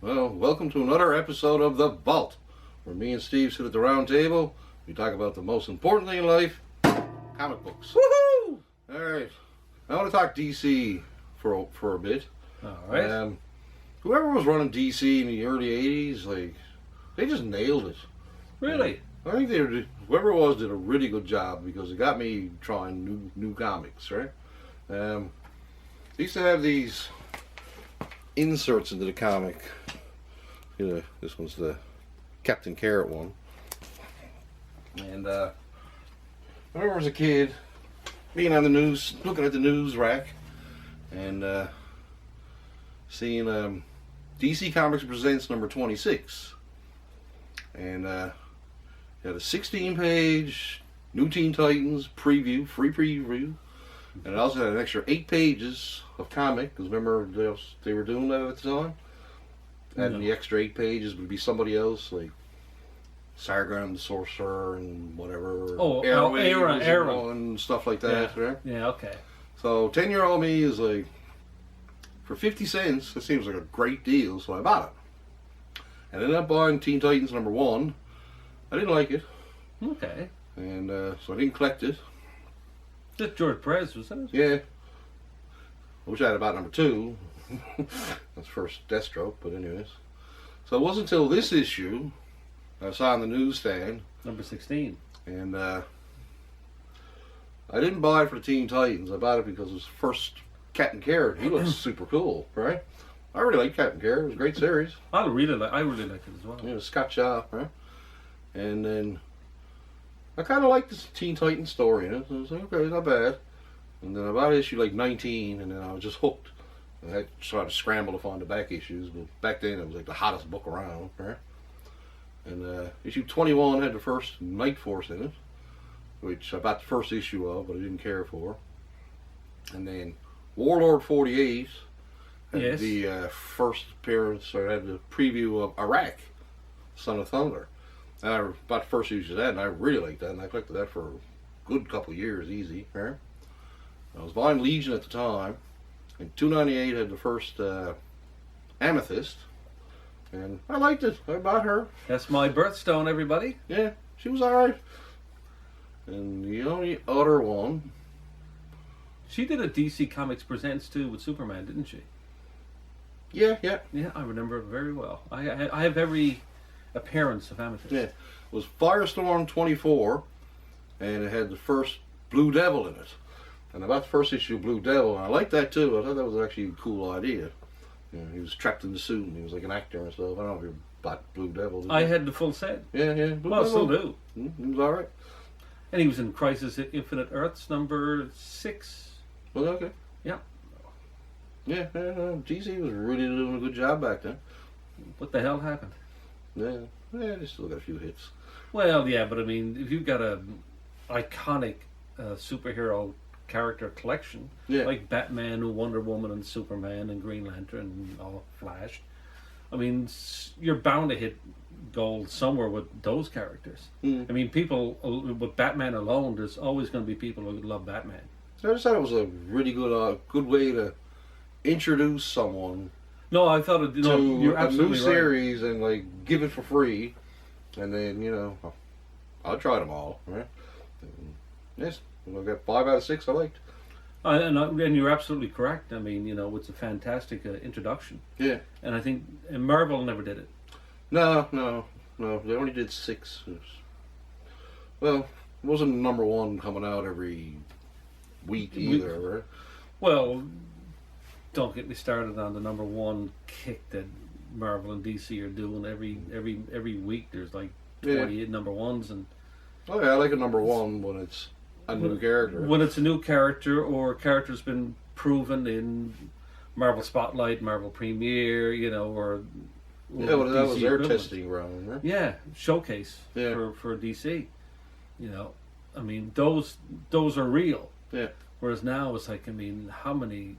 Well, welcome to another episode of The Vault, where me and Steve sit at the round table. We talk about the most important thing in life, comic books. Woohoo! All right. I want to talk DC for a bit. All right. Whoever was running DC in the early 80s, they just nailed it. Really? I think whoever it was did a really good job because it got me trying new comics, right? They used to have these inserts into the comic. This one's the Captain Carrot one. And I remember as a kid being on the news, looking at the news rack, and seeing DC Comics Presents number 26. And it had a 16-page New Teen Titans preview, free preview. And it also had an extra 8 pages of comic, because remember they were doing that at the time? And the extra 8 pages would be somebody else, like Sargon the Sorcerer and whatever. Oh, Aaron. And stuff like that, right? Yeah, okay. So 10-year-old me is like, for 50 cents, it seems like a great deal, so I bought it. And ended up buying Teen Titans number 1. I didn't like it. Okay. And so I didn't collect it. That's George Perez, wasn't it? Yeah. I wish I had about number 2. That's first Deathstroke, but anyways. So it wasn't until this issue I saw on the newsstand. Number 16. And I didn't buy it for the Teen Titans. I bought it because it was first Captain Carrot. He looks super cool, right? I really like Captain Carrot. It was a great series. I really like it as well. Yeah, Scott Shaw, right? And then I kind of liked this Teen Titans story in it. I was like, okay, not bad. And then about issue like 19, and then I was just hooked. And I tried to scramble to find the back issues, but back then it was like the hottest book around, right? And issue 21 had the first Night Force in it, which I bought the first issue of, but I didn't care for. And then Warlord 48 had the first appearance, or had the preview of Iraq, Son of Thunder. And I bought the first issue of that, and I really liked that, and I collected that for a good couple of years, easy, right? I was buying Legion at the time, and 298 had the first Amethyst, and I liked it. I bought her. That's my birthstone, everybody. Yeah, she was alright. And the only other one... She did a DC Comics Presents too with Superman, didn't she? Yeah. Yeah, I remember it very well. I have every appearance of Amethyst. Yeah. It was Firestorm 24, and it had the first Blue Devil in it. And I bought the first issue of Blue Devil, and I liked that too. I thought that was actually a cool idea. You know, he was trapped in the suit, and he was like an actor and stuff. I don't know if you bought Blue Devil. I had the full set. Yeah. Well, I still do. It was alright. And he was in Crisis at Infinite Earths number 6. Well, okay. Yeah. Yeah, DC was really doing a good job back then. What the hell happened? Yeah, they still got a few hits. Well, yeah, but I mean, if you've got a iconic superhero character collection, like Batman and Wonder Woman and Superman and Green Lantern and all Flash, I mean, you're bound to hit gold somewhere with those characters. I mean, people with Batman alone, there's always going to be people who love Batman. I just thought it was a really good way to introduce someone. No, I thought it. No, you're absolutely new series and like give it for free, and then I'll try them all. Right? And, yes, I got 5 out of 6 I liked. And you're absolutely correct. I mean, it's a fantastic introduction. Yeah. And I think Marvel never did it. No. They only did 6. Well, it wasn't number 1 coming out every week either, right? Well, don't get me started on the number 1 kick that Marvel and DC are doing every week. There's like 28 number 1s, and I like a number 1 when it's a new character. When it's a new character or a character's been proven in Marvel Spotlight, Marvel Premiere, or that was their equivalent. testing ground, right? Yeah, showcase for DC. I mean, those are real. Yeah. Whereas now it's like, I mean, how many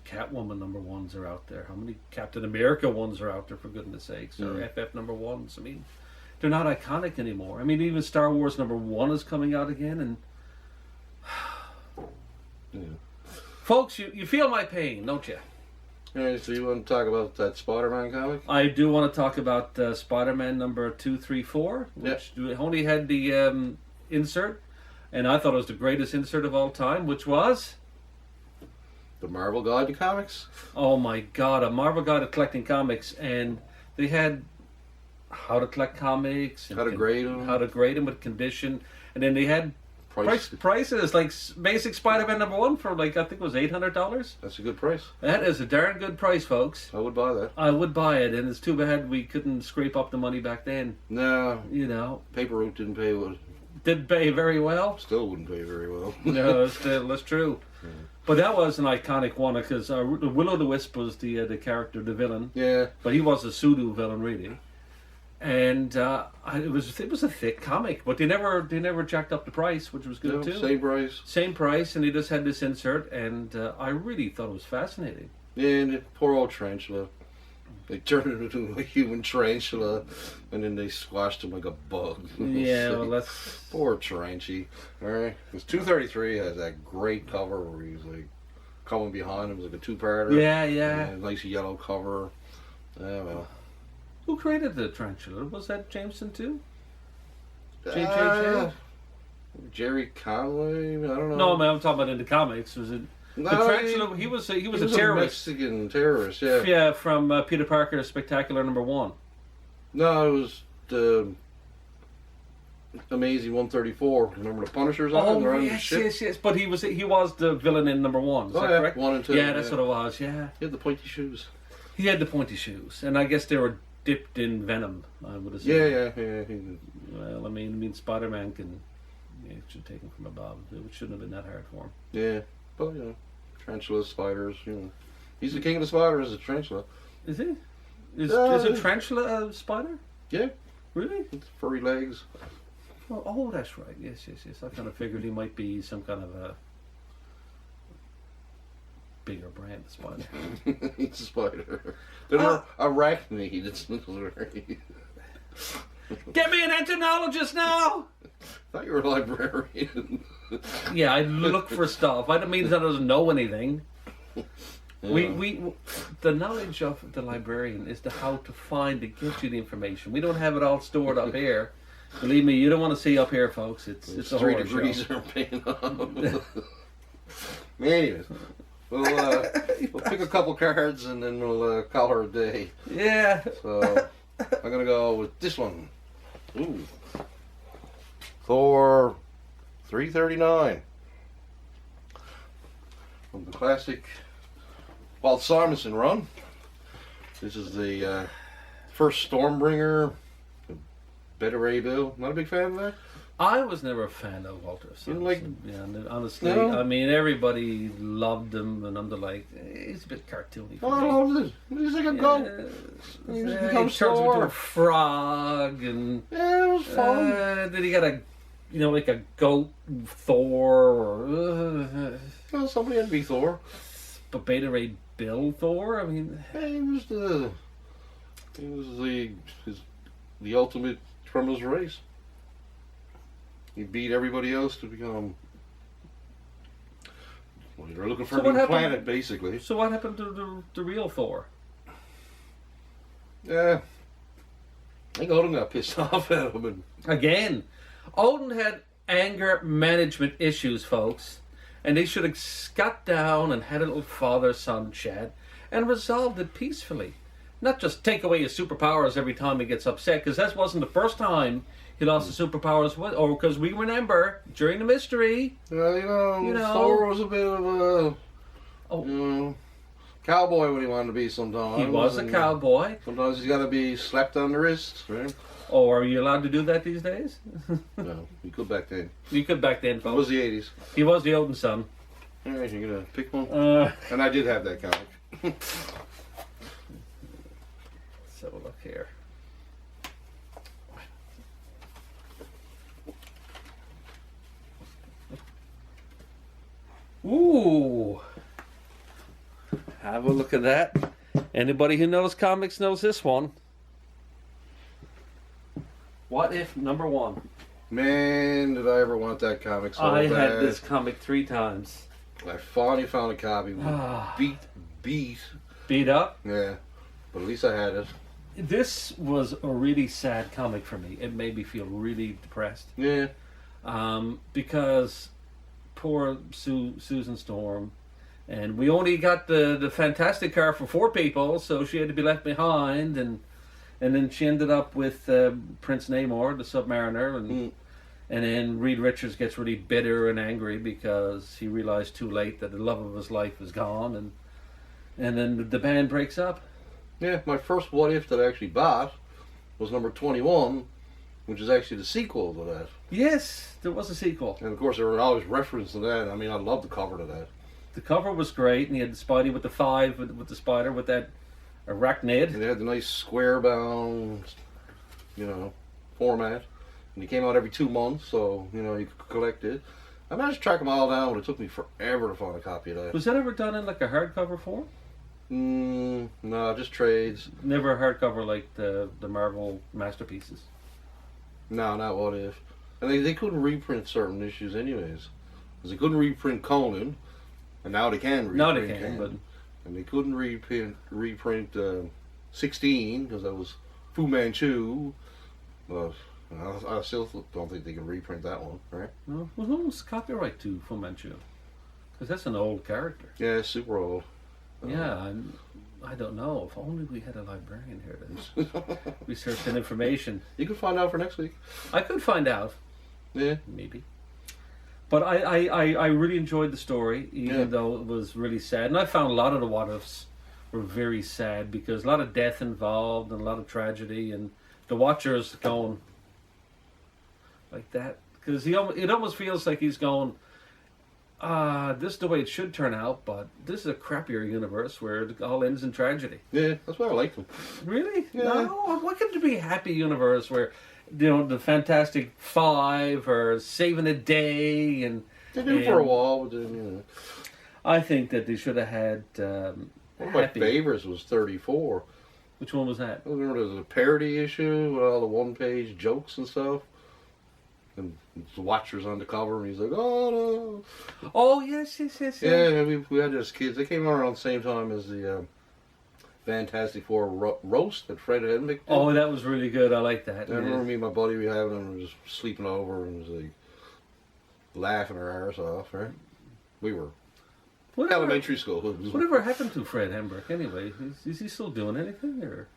Catwoman number 1s are out there? How many Captain America 1s are out there, for goodness sakes? Or FF number 1s? I mean, they're not iconic anymore. I mean, even Star Wars number 1 is coming out again, and folks, you feel my pain, don't you? Hey, so you want to talk about that Spider-Man comic? I do want to talk about Spider-Man number 234, which only had the insert, and I thought it was the greatest insert of all time, which was... The Marvel Guide to Comics? Oh my God, a Marvel Guide to Collecting Comics, and they had how to collect comics, and How to grade them with condition, and then they had prices like basic Spider-Man number 1 for like I think it was $800. That's a good price. That is a darn good price, folks. I would buy that. I would buy it, and it's too bad we couldn't scrape up the money back then. No, you know, Paper Route didn't pay what. Didn't pay very well. Still wouldn't pay very well. No, that's true. Yeah. But that was an iconic one because Will-O-the-Wisp was the character, the villain. Yeah. But he was a pseudo villain, really. And it was a thick comic, but they never jacked up the price, which was good too. Same price, and they just had this insert, and I really thought it was fascinating. Yeah, and the poor old tarantula. They turned it into a human tarantula, and then they squashed him like a bug. Yeah, well, that's... Poor Taranchi. Alright? Because 233 has that great cover where he's like coming behind him. It was like a two-parter. Yeah. Nice yellow cover. Yeah, well. Who created the tarantula? Was that Jameson too? J.J. Jerry Conway? I don't know. No, man, I'm talking about in the comics. Was it... No, the tarantula, he was a terrorist. A Mexican terrorist, yeah. Yeah, from Peter Parker's Spectacular number 1. No, it was the Amazing 134. Remember the Punishers on it? Yes. But he was the villain in number 1. Is that correct? 1 and 2. Yeah, that's what it was. Yeah. He had the pointy shoes. He had the pointy shoes, and I guess they were dipped in venom. I would assume. Yeah. Well, I mean, Spider-Man should take him from above. It shouldn't have been that hard for him. Yeah. Well, tarantulas, spiders, He's the king of the spiders, a tarantula. Is he? Is a tarantula a spider? Yeah. Really? With furry legs. Oh, that's right. Yes. I kind of figured he might be some kind of a bigger brand of spider. He's a spider. They're arachnid. Get me an entomologist now! I thought you were a librarian. Yeah, I look for stuff. I don't mean that I doesn't know anything. Yeah. We the knowledge of the librarian is how to find to get you the information. We don't have it all stored up here. Believe me, you don't want to see up here, folks. It's a 3 horror degrees show. Are paying off. Anyways, we'll pick a couple cards and then we'll call her a day. Yeah. So I'm gonna go with this one. Ooh. Thor 339. From the classic Walt Simonson run. This is the first Stormbringer. Beta Ray Bill. Not a big fan of that? I was never a fan of Walter Simonson. Honestly, no? I mean, everybody loved him, and I'm like, he's a bit cartoony. I loved it. He's like a goat. He turns into a frog, and yeah, it was fun. Then he got like a goat Thor, or well, somebody had to be Thor. But Beta Ray Bill Thor. I mean, he was the ultimate from his race. He beat everybody else to become. Well, they're looking for a new planet, basically. So what happened to the real Thor? Yeah, I think Odin got pissed off at him. And again, Odin had anger management issues, folks, and they should have got down and had a little father-son chat and resolved it peacefully. Not just take away his superpowers every time he gets upset, because that wasn't the first time he lost his superpowers. Or because we remember during the mystery, Thor was a bit of a cowboy when he wanted to be. Sometimes he was a cowboy. Sometimes he's got to be slapped on the wrist, right? Oh, are you allowed to do that these days? No, you could back then. You could back then, folks. It was the 80s. He was the Odin son. All right, you're gonna pick one. And I did have that comic. Let's have a look here. Ooh. Have a look at that. Anybody who knows comics knows this one. What If number 1? Man, did I ever want that comic so bad. I had this comic 3 times. I finally found a copy. Beat beat up. Yeah, but at least I had it. This was a really sad comic for me. It made me feel really depressed. Yeah. Because poor Susan Storm, and we only got the Fantastic car for 4 people, so she had to be left behind, and then she ended up with Prince Namor, the Submariner, and then Reed Richards gets really bitter and angry because he realized too late that the love of his life is gone, and then the band breaks up. Yeah, my first What If that I actually bought was number 21, which is actually the sequel to that. Yes, there was a sequel. And of course, there were always references to that. I mean, I love the cover to that. The cover was great, and he had the Spidey with the 5, with the spider, with that arachnid. And they had the nice square bound, format. And he came out every 2 months, so, you could collect it. I managed to track them all down, but it took me forever to find a copy of that. Was that ever done in like a hardcover form? No, just trades. Never a hardcover like the Marvel Masterpieces. No, not What If. And they couldn't reprint certain issues anyways. Because they couldn't reprint Conan, and now they can reprint Now they can, Conan. but... And they couldn't reprint 16, because that was Fu Manchu. But I still don't think they can reprint that one, right? No, well, who owns copyright to Fu Manchu? Because that's an old character. Yeah, it's super old. Yeah, I don't know. If only we had a librarian here to research that information. You can find out for next week. I could find out. Yeah. Maybe. But I really enjoyed the story, even though it was really sad. And I found a lot of the What Ifs were very sad because a lot of death involved and a lot of tragedy. And the Watcher's going like that. Because it almost feels like he's going... this is the way it should turn out, but this is a crappier universe where it all ends in tragedy. Yeah, that's why I like them. Really? Yeah. No, why couldn't it be a happy universe where, the Fantastic Five are saving the day and... They do for a while, but then, I think that they should have had one of my favorites was 34. Which one was that? I remember there was a parody issue with all the one-page jokes and stuff. And the Watcher's on the cover, and he's like, "Oh no!" Oh yes. Yeah, we had those kids. They came out around the same time as the Fantastic Four roast that Fred Hennick did. Oh, that was really good. I like that. I remember me and my buddy, we having them, we were just sleeping over and was like laughing our arse off. Right? We were elementary school. Whatever happened to Fred Hembrick anyway? Is he still doing anything or?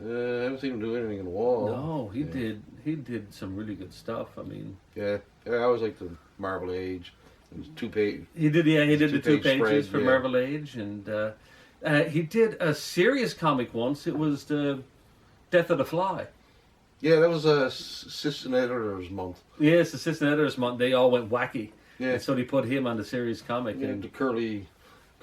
I haven't seen him do anything in a while. No, he did. He did some really good stuff. I mean, yeah, I always liked the Marvel Age. It was 2 page. He did. Yeah, he did the 2 pages spread, for Marvel Age, and he did a serious comic once. It was the Death of the Fly. Yeah, that was Assistant Editor's Month. Yes, Assistant Editor's Month. They all went wacky. Yeah. And so they put him on the serious comic. Yeah, and the curly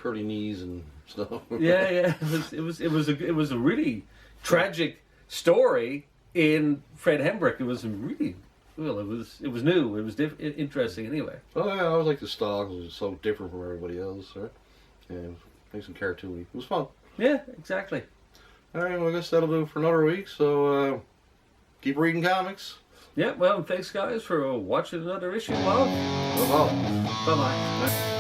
knees and stuff. yeah. It was a really tragic story in Fred Hembrick. It was really it was new. It was interesting anyway. Oh yeah, I always like the style because it was so different from everybody else. Right? Yeah, nice and cartoony. It was fun. Yeah, exactly. All right, well I guess that'll do for another week. So keep reading comics. Yeah, well, thanks guys for watching another issue of. No problem. Bye bye.